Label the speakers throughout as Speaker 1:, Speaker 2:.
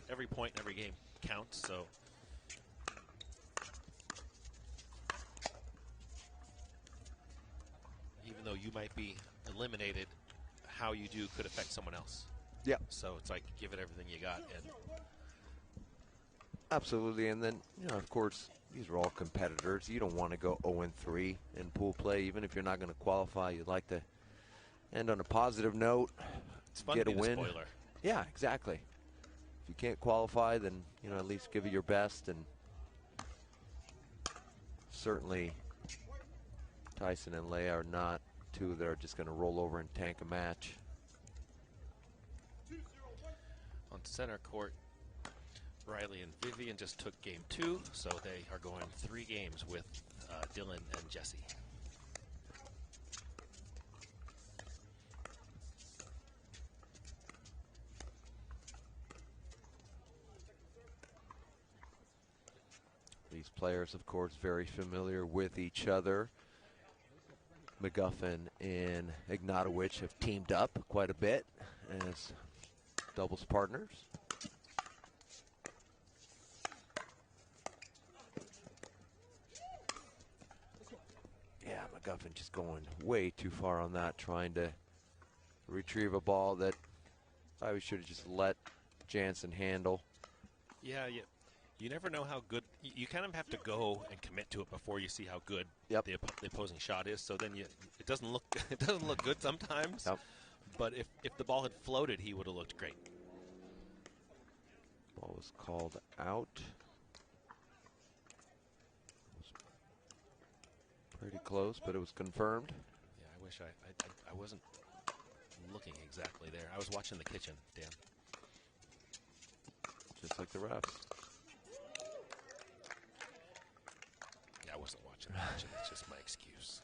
Speaker 1: every point in every game counts. So even though you might be eliminated, how you do could affect someone else.
Speaker 2: Yeah.
Speaker 1: So it's like give it everything you got. And
Speaker 2: absolutely. And then, of course, these are all competitors. You don't want to go 0-3 in pool play, even if you're not going to qualify. You'd like to end on a positive note.
Speaker 1: It's fun
Speaker 2: get
Speaker 1: to
Speaker 2: a
Speaker 1: be
Speaker 2: win.
Speaker 1: The spoiler.
Speaker 2: Yeah, exactly. If you can't qualify, then at least give it your best. And certainly, Tyson and Leia are not two that are just going to roll over and tank a match.
Speaker 1: On center court, Riley and Vivian just took game 2, so they are going 3 games with Dylan and Jesse.
Speaker 2: These players, of course, very familiar with each other. McGuffin and Ignatowich have teamed up quite a bit as doubles partners. Yeah, McGuffin just going way too far on that, trying to retrieve a ball that I should have just let Jansen handle.
Speaker 1: Yeah, you never know how good. You kind of have to go and commit to it before you see how good the opposing shot is. So then it doesn't look good sometimes.
Speaker 2: Yep.
Speaker 1: But if the ball had floated, he would have looked great.
Speaker 2: Ball was called out. Pretty close, but it was confirmed.
Speaker 1: Yeah, I wish I wasn't looking exactly there. I was watching the kitchen, Dan.
Speaker 2: Just like the refs.
Speaker 1: Yeah, I wasn't watching the kitchen. It's just my excuse.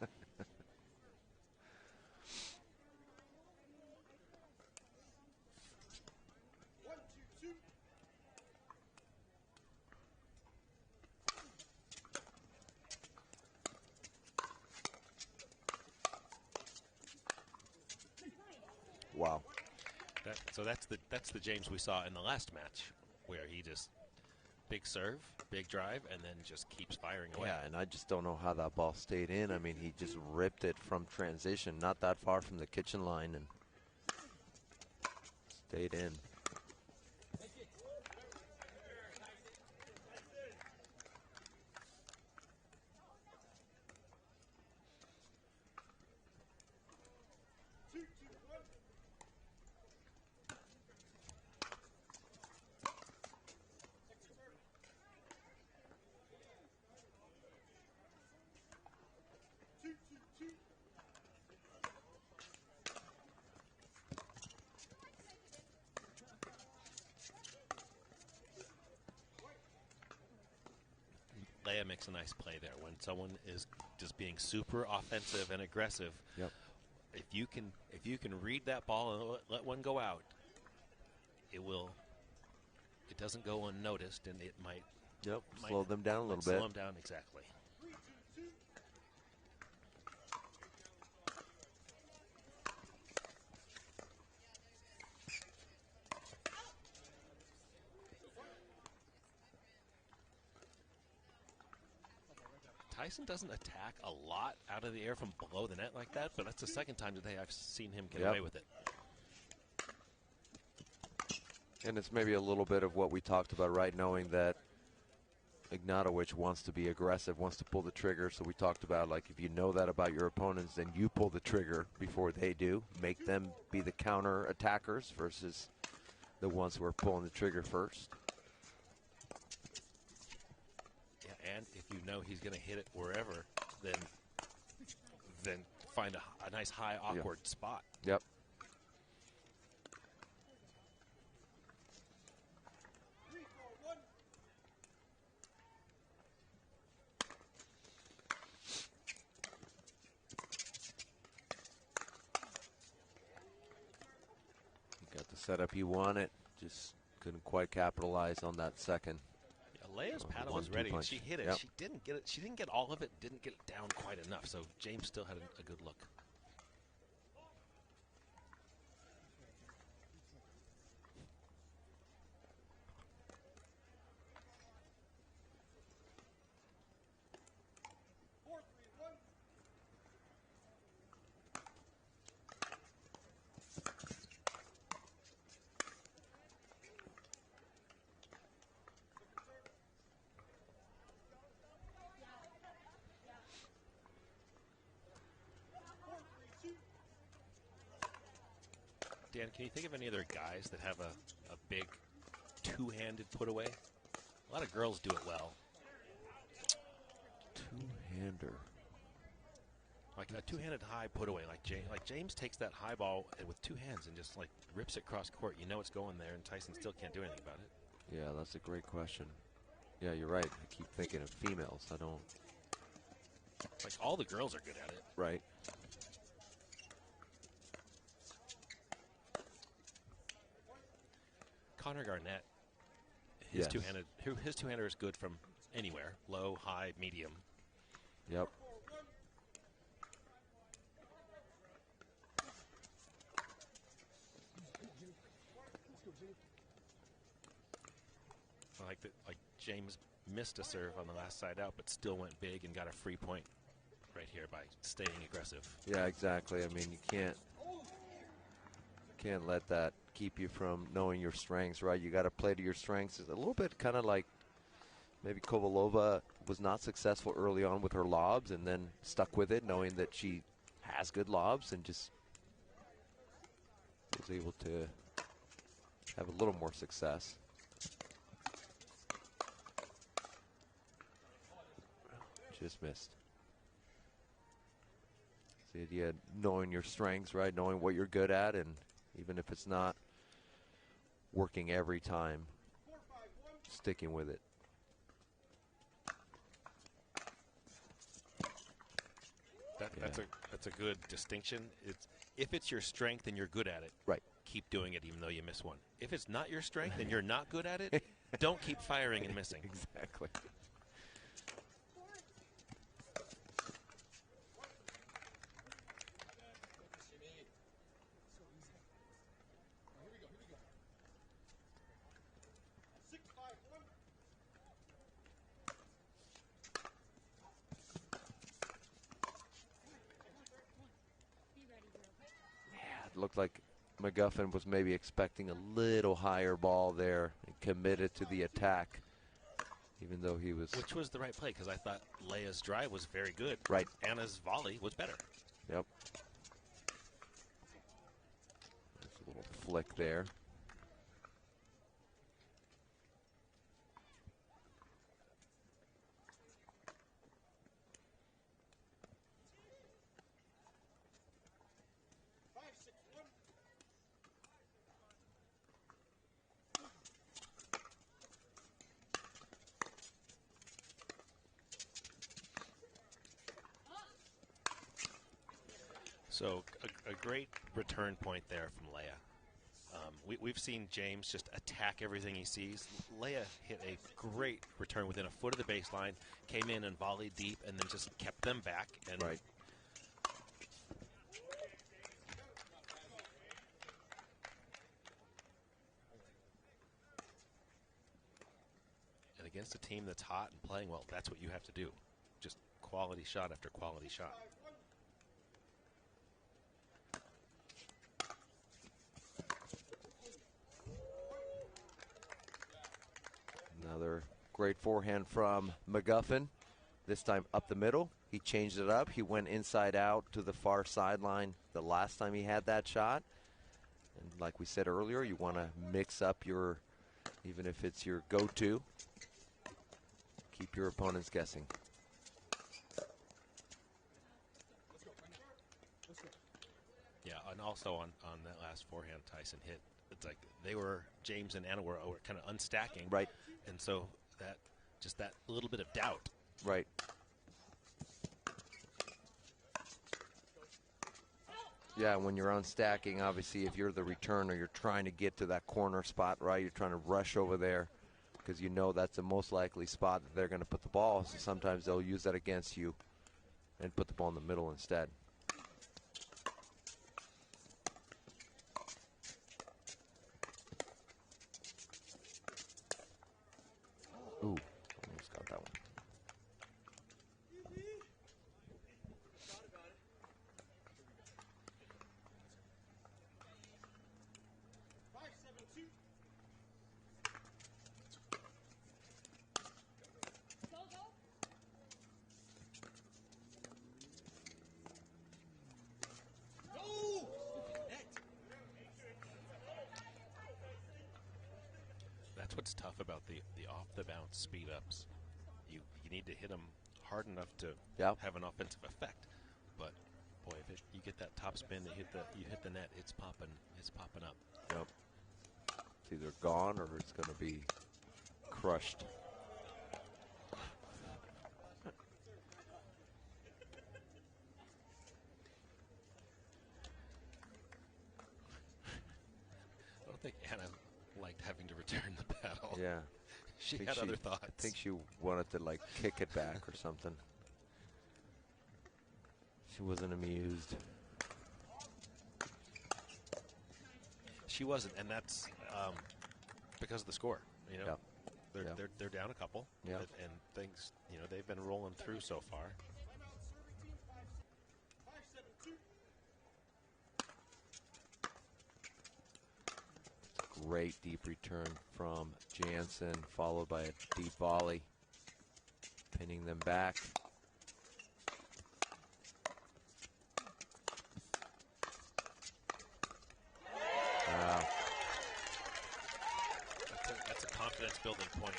Speaker 2: Wow.
Speaker 1: So that's the James we saw in the last match, where he just big serve, big drive, and then just keeps firing away.
Speaker 2: Yeah, and I just don't know how that ball stayed in. I mean, he just ripped it from transition, not that far from the kitchen line, and stayed in.
Speaker 1: Leia makes a nice play there when someone is just being super offensive and aggressive.
Speaker 2: Yep.
Speaker 1: If you can read that ball and let one go out, it doesn't go unnoticed, and it might
Speaker 2: slow them down a little bit.
Speaker 1: Slow them down, exactly. Tyson doesn't attack a lot out of the air from below the net like that, but that's the second time today I've seen him get away with it.
Speaker 2: And it's maybe a little bit of what we talked about, right? Knowing that Ignatowich wants to be aggressive, wants to pull the trigger. So we talked about, like, if you know that about your opponents, then you pull the trigger before they do. Make them be the counter attackers versus the ones who are pulling the trigger first.
Speaker 1: Yeah, and if you know he's going to hit it wherever, then find a nice high awkward spot.
Speaker 2: Yep. Got the setup he wanted, just couldn't quite capitalize on that second.
Speaker 1: Yeah, Leia's paddle was ready, and she hit it.
Speaker 2: Yep.
Speaker 1: She didn't get it. She didn't get all of it. Didn't get it down quite enough. So James still had a good look. Dan, can you think of any other guys that have a big two-handed put away? A lot of girls do it well.
Speaker 2: Two-hander.
Speaker 1: Like a two-handed high put away. Like James takes that high ball with two hands and just like rips it cross court. You know it's going there, and Tyson still can't do anything about it.
Speaker 2: Yeah, that's a great question. Yeah, you're right. I keep thinking of females. I don't.
Speaker 1: Like all the girls are good at it.
Speaker 2: Right.
Speaker 1: Connor Garnett, his two-hander is good from anywhere, low, high, medium.
Speaker 2: Yep.
Speaker 1: Like James missed a serve on the last side out, but still went big and got a free point right here by staying aggressive.
Speaker 2: Yeah, exactly. I mean, you can't let that keep you from knowing your strengths, right? You got to play to your strengths. It's a little bit kind of like maybe Kovalova was not successful early on with her lobs and then stuck with it, knowing that she has good lobs and just was able to have a little more success. Just missed. It's the idea of knowing your strengths, right? Knowing what you're good at, and even if it's not working every time, sticking with it.
Speaker 1: That's a good distinction. If it's your strength and you're good at it,
Speaker 2: right,
Speaker 1: keep doing it even though you miss one. If it's not your strength and you're not good at it, don't keep firing and missing.
Speaker 2: Exactly. Looked like McGuffin was maybe expecting a little higher ball there and committed to the attack, even though he was.
Speaker 1: Which was the right play, because I thought Leia's drive was very good.
Speaker 2: Right.
Speaker 1: Anna's volley was better.
Speaker 2: Yep. There's a little flick there.
Speaker 1: So a great return point there from Leia. We've seen James just attack everything he sees. Leia hit a great return within a foot of the baseline, came in and volleyed deep, and then just kept them back. And
Speaker 2: right.
Speaker 1: And against a team that's hot and playing well, that's what you have to do. Just quality shot after quality shot.
Speaker 2: Another great forehand from McGuffin. This time up the middle. He changed it up. He went inside out to the far sideline the last time he had that shot. And like we said earlier, you want to mix up your, even if it's your go-to, keep your opponents guessing.
Speaker 1: Yeah, and also on that last forehand Tyson hit, it's like James and Anna were kind of unstacking.
Speaker 2: Right.
Speaker 1: And so that little bit of doubt.
Speaker 2: Right. Yeah, when you're unstacking, obviously if you're the returner, you're trying to get to that corner spot, right? You're trying to rush over there because you know that's the most likely spot that they're going to put the ball. So sometimes they'll use that against you and put the ball in the middle instead. Ooh, almost got that one.
Speaker 1: That's what's tough about the off the bounce speed ups. You need to hit them hard enough to have an offensive effect. But boy, if you get that top spin, you hit the net, it's popping up.
Speaker 2: Yep. It's either gone or it's going to be crushed.
Speaker 1: I don't think Anna liked having to return the paddle.
Speaker 2: Yeah.
Speaker 1: She had other thoughts.
Speaker 2: I think she wanted to like kick it back or something. She wasn't amused.
Speaker 1: She wasn't, and that's because of the score. You know,
Speaker 2: Yeah.
Speaker 1: they're down a couple.
Speaker 2: Yeah.
Speaker 1: And things, they've been rolling through so far.
Speaker 2: Great deep return from Jansen, followed by a deep volley, pinning them back. Wow.
Speaker 1: That's a confidence-building point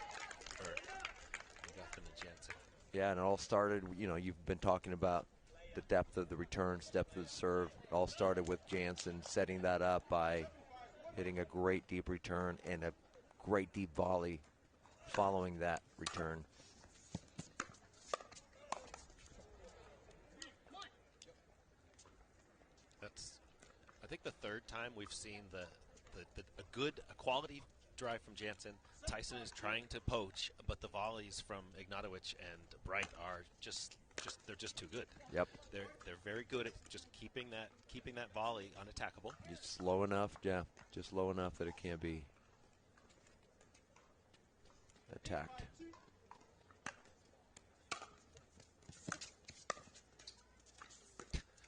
Speaker 1: for McGuffin and Jansen.
Speaker 2: Yeah, and it all started, you've been talking about the depth of the returns, depth of the serve. It all started with Jansen setting that up by hitting a great deep return and a great deep volley following that return.
Speaker 1: That's, I think, the third time we've seen a quality drive from Jansen. Tyson is trying to poach, but the volleys from Ignatowich and Bright are they're just too good.
Speaker 2: Yep.
Speaker 1: They're very good at just keeping that volley unattackable.
Speaker 2: Just low enough, just low enough that it can't be attacked.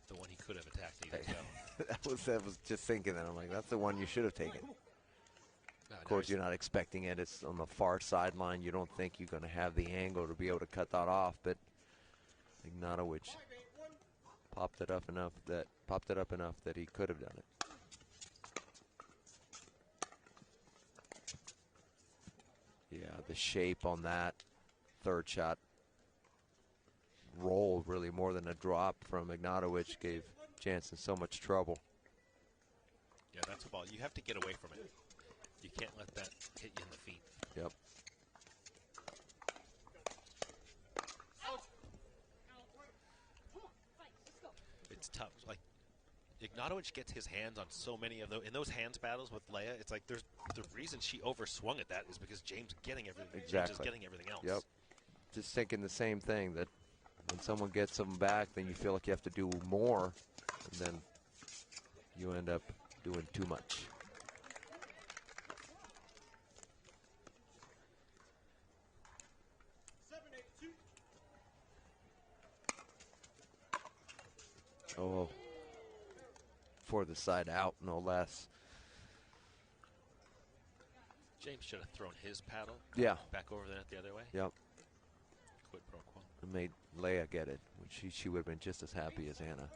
Speaker 1: The one he could have attacked either. So.
Speaker 2: I was just thinking that. I'm like, that's the one you should have taken. Of course, you're not expecting it. It's on the far sideline. You don't think you're going to have the angle to be able to cut that off, but Ignatowich popped it up enough that he could have done it. Yeah, the shape on that third shot rolled really more than a drop from Ignatowich gave Jansen so much trouble.
Speaker 1: Yeah, that's a ball. You have to get away from it. You can't let that hit you in the feet.
Speaker 2: Yep.
Speaker 1: It's tough. Like, Ignatowich gets his hands on so many of those. In those hands battles with Leia, it's like there's the reason she overswung at that is because James is getting everything.
Speaker 2: Exactly.
Speaker 1: James is getting everything else.
Speaker 2: Yep. Just thinking the same thing, that when someone gets them back, then you feel like you have to do more, and then you end up doing too much. Oh, for the side out, no less.
Speaker 1: James should have thrown his paddle back over the net the other way.
Speaker 2: Yep.
Speaker 1: Quid pro quo.
Speaker 2: It made Leia get it. She would have been just as happy as Anna.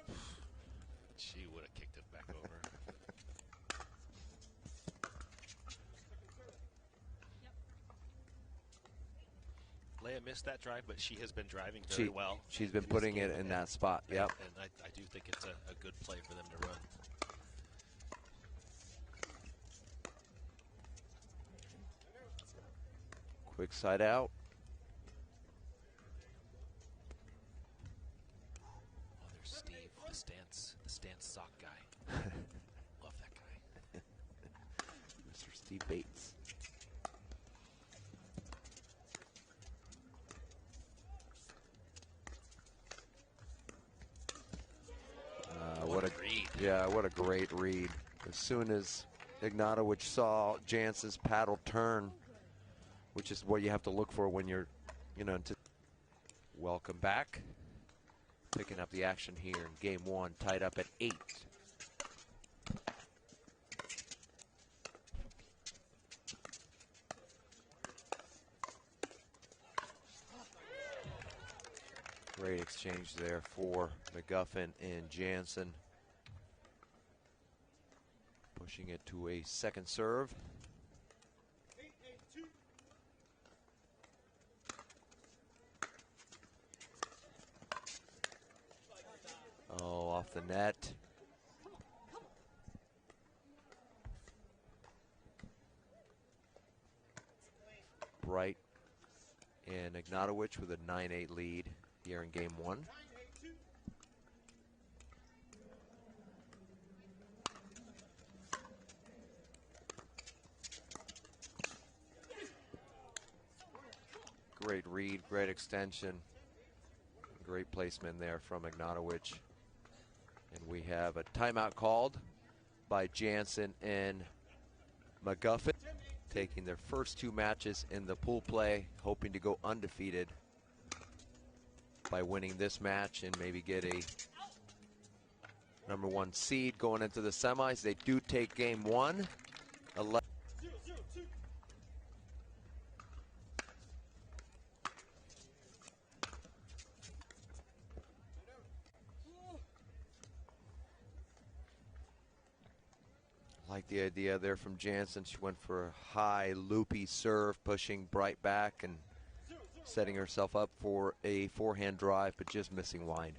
Speaker 1: She would have kicked it back over. Leia missed that drive, but she has been driving very well.
Speaker 2: She's been putting it in that spot. Yep.
Speaker 1: And I do think it's a good play for them to run.
Speaker 2: Quick side out.
Speaker 1: Oh, there's Steve, the stance sock guy. Love that guy.
Speaker 2: Mr. Steve Bates.
Speaker 1: What a read.
Speaker 2: Yeah, what a great read. As soon as Ignatowich saw Jansen's paddle turn, which is what you have to look for when you're, welcome back. Picking up the action here in game one, tied up at 8. Great exchange there for McGuffin and Jansen. Pushing it to a second serve. net. Bright and Ignatowich with a 9-8 lead here in game one. Great read, great extension, great placement there from Ignatowich. And we have a timeout called by Jansen and McGuffin, taking their first two matches in the pool play, hoping to go undefeated by winning this match and maybe get a #1 seed going into the semis. They do take game one. 11. Like the idea there from Jansen. She went for a high loopy serve, pushing Bright back and setting herself up for a forehand drive, but just missing wide.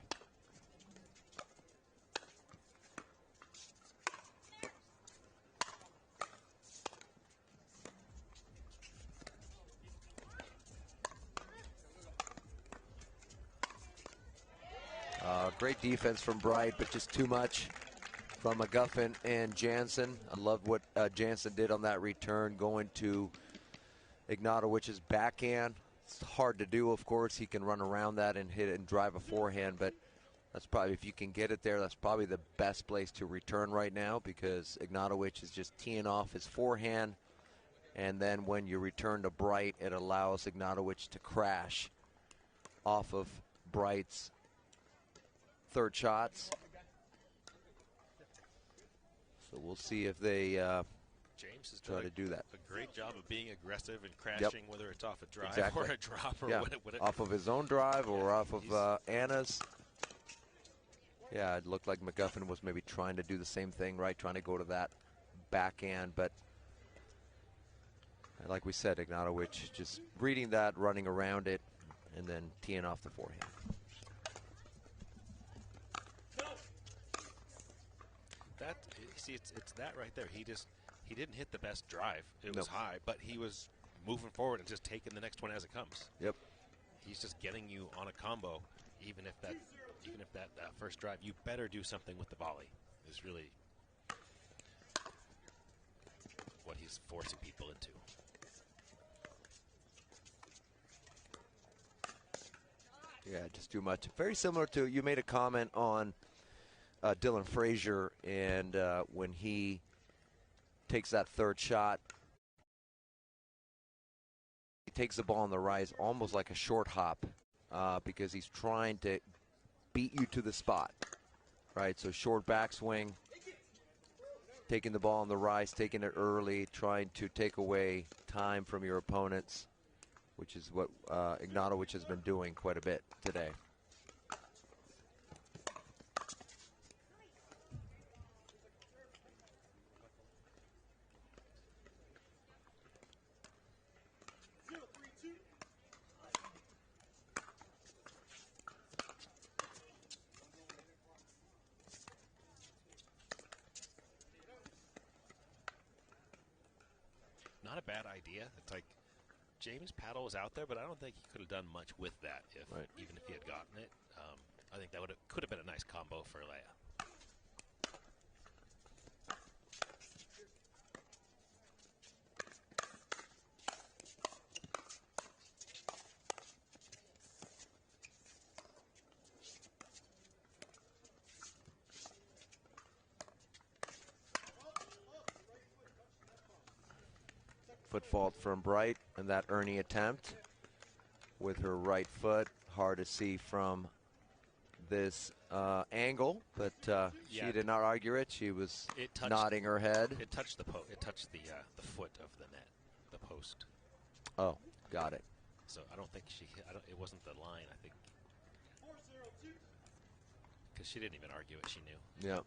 Speaker 2: Great defense from Bright, but just too much from McGuffin and Jansen. I love what Jansen did on that return, going to Ignatowich's backhand. It's hard to do, of course. He can run around that and hit it and drive a forehand, but that's probably, if you can get it there, that's probably the best place to return right now, because Ignatowich is just teeing off his forehand, and then when you return to Bright, it allows Ignatowich to crash off of Bright's third shots. So we'll see if they
Speaker 1: James has
Speaker 2: try to do that.
Speaker 1: A great job of being aggressive and crashing, whether it's off a drive or a drop or whatever.
Speaker 2: Off of his own drive or off of Anna's. Yeah, it looked like McGuffin was maybe trying to do the same thing, right? Trying to go to that backhand, but like we said, Ignatowich just reading that, running around it, and then teeing off the forehand.
Speaker 1: It's that right there. He didn't hit the best drive. It was high, but he was moving forward and just taking the next one as it comes.
Speaker 2: Yep.
Speaker 1: He's just getting you on a combo, even if that first drive, you better do something with the volley. Is really what he's forcing people into.
Speaker 2: Yeah, just too much. Very similar to, you made a comment on Dylan Frazier, and when he takes that third shot, he takes the ball on the rise almost like a short hop, because he's trying to beat you to the spot, right? So short backswing, taking the ball on the rise, taking it early, trying to take away time from your opponents, which is what Ignatowich has been doing quite a bit today.
Speaker 1: Not a bad idea. It's like James' paddle was out there, but I don't think he could have done much with that even if he had gotten it. I think that could have been a nice combo for Leia.
Speaker 2: Foot fault from Bright, and that Ernie attempt with her right foot. Hard to see from this angle, but she did not argue it. She was nodding her head.
Speaker 1: It touched the foot of the net, the post.
Speaker 2: Oh, got it.
Speaker 1: So I don't think she hit. It wasn't the line, I think, because she didn't even argue it. She knew.
Speaker 2: Yeah.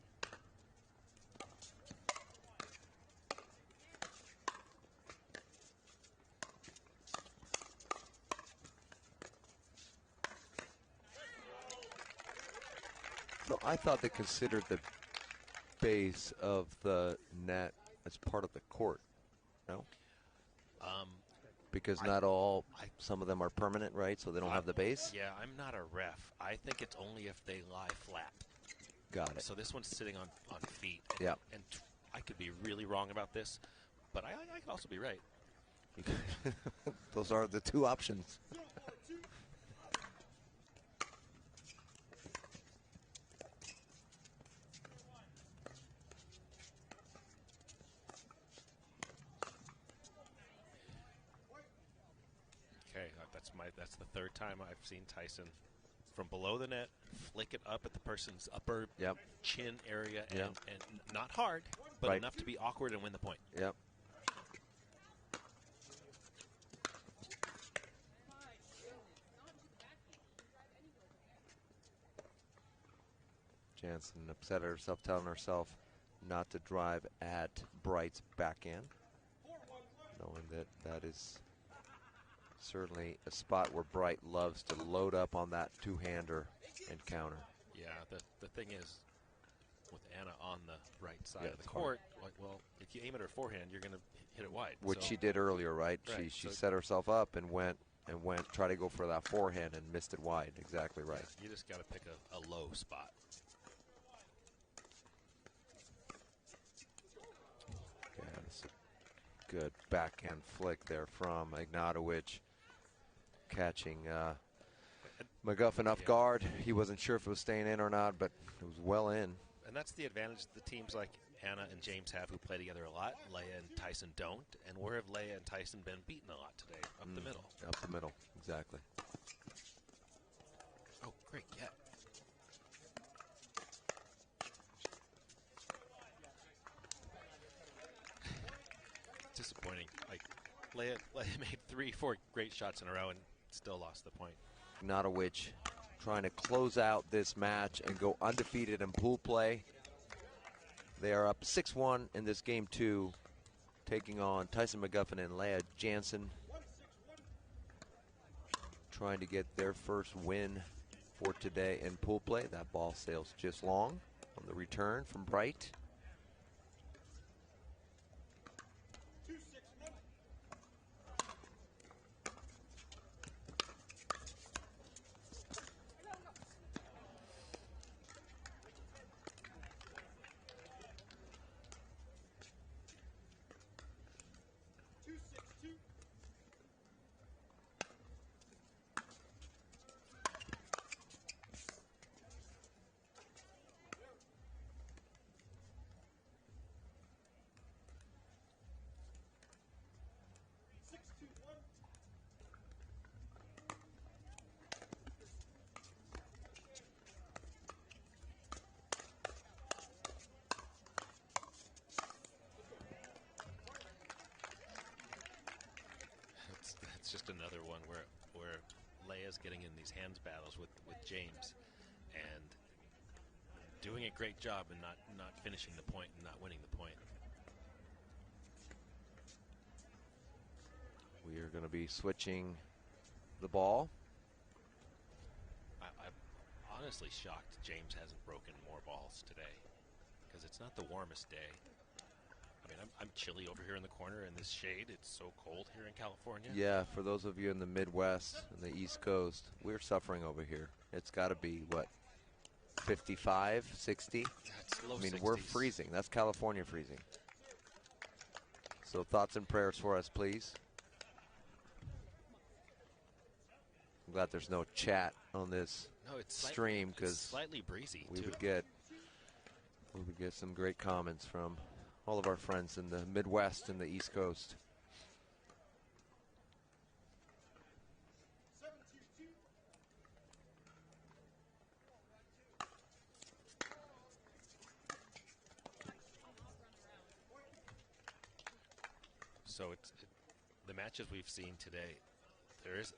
Speaker 2: I thought they considered the base of the net as part of the court. No? Because not all, some of them are permanent, right? So they don't have the base?
Speaker 1: Yeah, I'm not a ref. I think it's only if they lie flat.
Speaker 2: Got it.
Speaker 1: So this one's sitting on feet.
Speaker 2: Yeah.
Speaker 1: And I could be really wrong about this, but I could also be right.
Speaker 2: Those are the two options.
Speaker 1: Okay, that's the third time I've seen Tyson from below the net flick it up at the person's upper chin area and not hard, but enough to be awkward and win the point.
Speaker 2: Yep. Jansen upset herself, telling herself not to drive at Bright's backhand, knowing that that is certainly a spot where Bright loves to load up on that two-hander and counter.
Speaker 1: Yeah, the thing is, with Anna on the right side of the court, well, if you aim at her forehand, you're going to hit it wide.
Speaker 2: Which she did earlier, right? She set herself up and went try to go for that forehand and missed it wide. Exactly right.
Speaker 1: You just got to pick a low spot.
Speaker 2: Yeah, that's a good backhand flick there from Ignatowich, catching McGuffin off guard. He wasn't sure if it was staying in or not, but it was well in.
Speaker 1: And that's the advantage the teams like Anna and James have, who play together a lot. Leia and Tyson don't. And where have Leia and Tyson been beaten a lot today? Up the middle.
Speaker 2: Up the middle, exactly.
Speaker 1: Oh, great get. Disappointing. Like, Leia made 3-4 great shots in a row and still lost the point.
Speaker 2: Ignatowich trying to close out this match and go undefeated in pool play. They are up 6-1 in this game 2, taking on Tyson McGuffin and Leia Jansen, trying to get their first win for today in pool play. That ball sails just long on the return from Bright.
Speaker 1: It's just another one where Leia's getting in these hands battles with James and doing a great job and not finishing the point and not winning the point.
Speaker 2: We are going to be switching the ball.
Speaker 1: I'm honestly shocked James hasn't broken more balls today, because it's not the warmest day. I mean, I'm chilly over here in the corner in this shade. It's so cold here in California.
Speaker 2: Yeah, for those of you in the Midwest and the East Coast, we're suffering over here. It's got to be, what, 55, 60?
Speaker 1: That's low 60s.
Speaker 2: I mean, we're freezing. That's California freezing. So thoughts and prayers for us, please. I'm glad there's no chat on this stream, because
Speaker 1: slightly breezy
Speaker 2: we would get some great comments from all of our friends in the Midwest and the East Coast.
Speaker 1: So the matches we've seen today,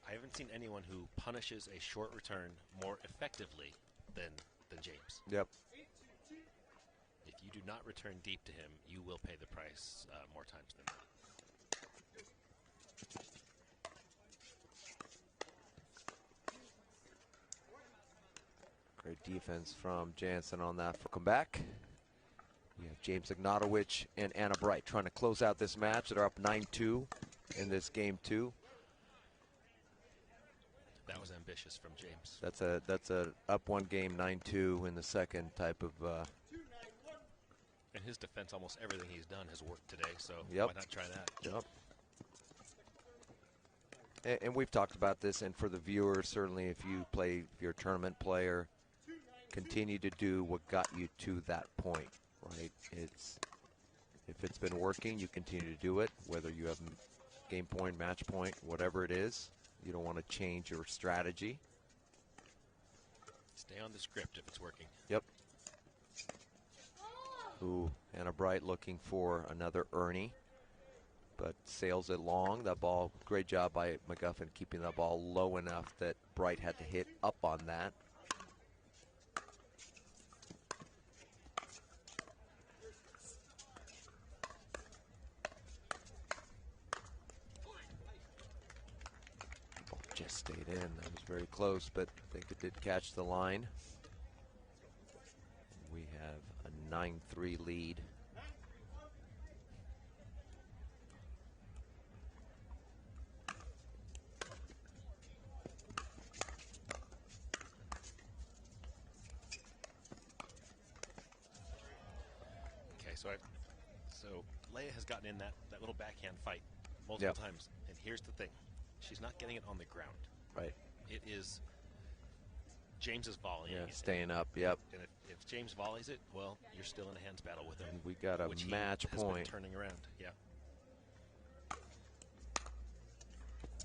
Speaker 1: I haven't seen anyone who punishes a short return more effectively than James.
Speaker 2: Yep.
Speaker 1: If you do not return deep to him, you will pay the price more times than not.
Speaker 2: Great defense from Jansen on that. Come back. We have James Ignatowich and Anna Bright trying to close out this match. They're up 9-2 in this game 2.
Speaker 1: That was ambitious from James.
Speaker 2: That's a up 1 game 9-2 in the second type of.
Speaker 1: In his defense, almost everything he's done has worked today. So
Speaker 2: Yep.
Speaker 1: why not try that?
Speaker 2: Yep. And we've talked about this, and for the viewers, certainly if you're a tournament player, continue to do what got you to that point, right? If it's been working, you continue to do it, whether you have game point, match point, whatever it is. You don't want to change your strategy.
Speaker 1: Stay on the script if it's working.
Speaker 2: Yep. Ooh, Anna Bright looking for another Ernie, but sails it long. That ball, great job by McGuffin keeping that ball low enough that Bright had to hit up on that. Ball just stayed in. That was very close, but I think it did catch the line. We have a 9-3 lead.
Speaker 1: Okay, so Leia has gotten in that little backhand fight multiple times. And here's the thing. She's not getting it on the ground.
Speaker 2: Right.
Speaker 1: It is James's volleying.
Speaker 2: Yeah, staying up, yep.
Speaker 1: And if James volleys it, well, you're still in a hands battle with him.
Speaker 2: And we got a match point.
Speaker 1: Turning around, yeah.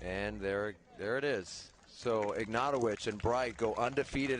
Speaker 2: And there it is. So Ignatowich and Bright go undefeated